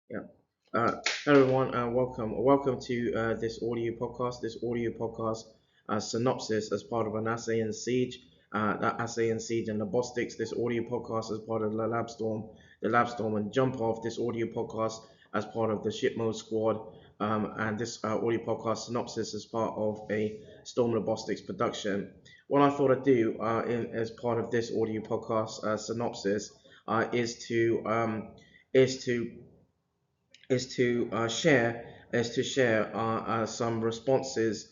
Yeah. Hello everyone, welcome to this audio podcast. This audio podcast, synopsis as part of an assay and siege, that assay and siege and logistics. This audio podcast as part of the LabZtorm and jump off. This audio podcast as part of the ship mode squad, and this audio podcast synopsis as part of a storm logistics production. What I thought I'd do as part of this audio podcast synopsis is to share some responses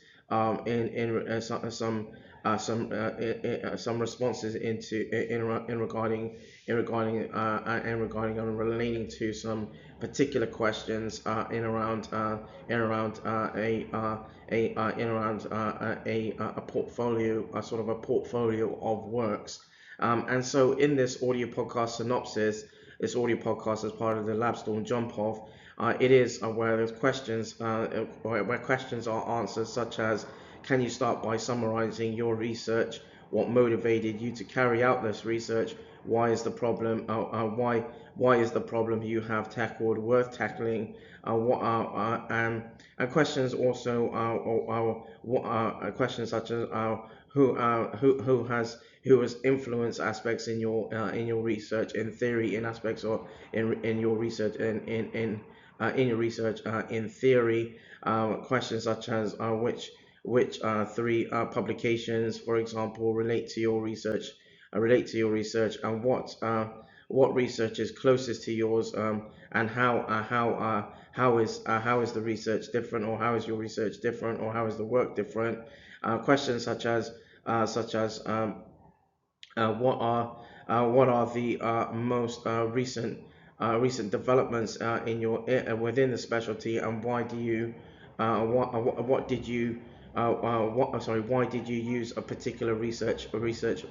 in some responses in regarding and relating to some particular questions in around in around a portfolio, a sort of a portfolio of works. And so in this audio podcast synopsis, this audio podcast as part of the LabZtorm jump off, it is where there's questions, where questions are answered, such as, can you start by summarizing your research? What motivated you to carry out this research? Why is the problem? Why is the problem you have tackled worth tackling? And questions also, questions such as who has influenced aspects in your research, in theory, in aspects, or in your research, in your research in theory. Questions such as which three publications, for example, relate to your research, and what research is closest to yours, and how is the research different, or how is your research different, or how is the work different? Questions such as what are the most recent developments in your within the specialty, and why do you what did you why did you use a particular research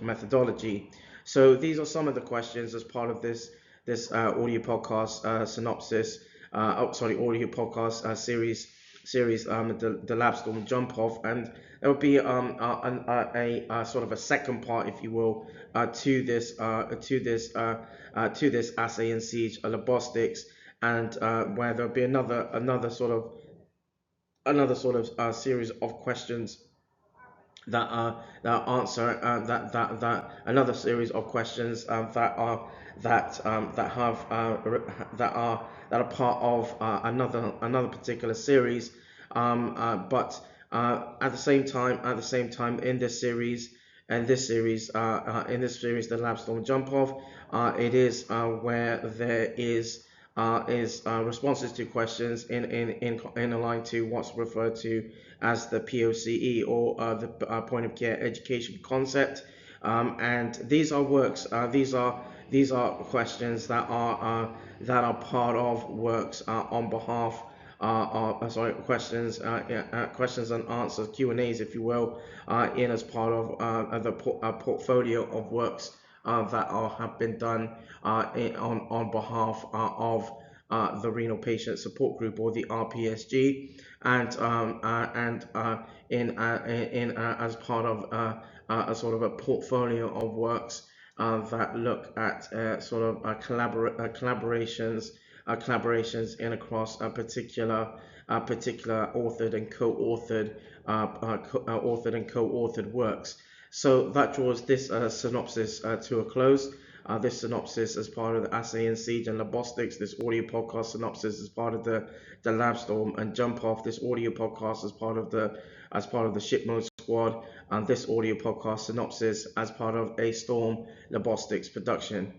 methodology? So these are some of the questions as part of this audio podcast synopsis. Audio podcast series, the LabZtorm jump off, and there will be a sort of a second part, if you will, to this assay and siege logistics, and where there'll be another sort of series of questions that answer that another series of questions that have that are part of another particular series, but at the same time in this series, the LabZtorm jump off, it is where there is responses to questions in line to what's referred to as the POCE, or the point of care education concept. And these are works. These are questions that are part of works on behalf. Sorry, questions, questions and answers, Q&As, if you will, in as part of the portfolio of works have been done on behalf of the Renal Patient Support Group, or the RPSG, and in as part of a sort of a portfolio of works that look at collaborations in across a particular authored and co-authored works. So that draws this synopsis to a close. This synopsis as part of the assay and siege and logistics. This audio podcast synopsis as part of the LabZtorm and jump off. This audio podcast as part of the ship mode squad, and this audio podcast synopsis as part of a storm logistics production.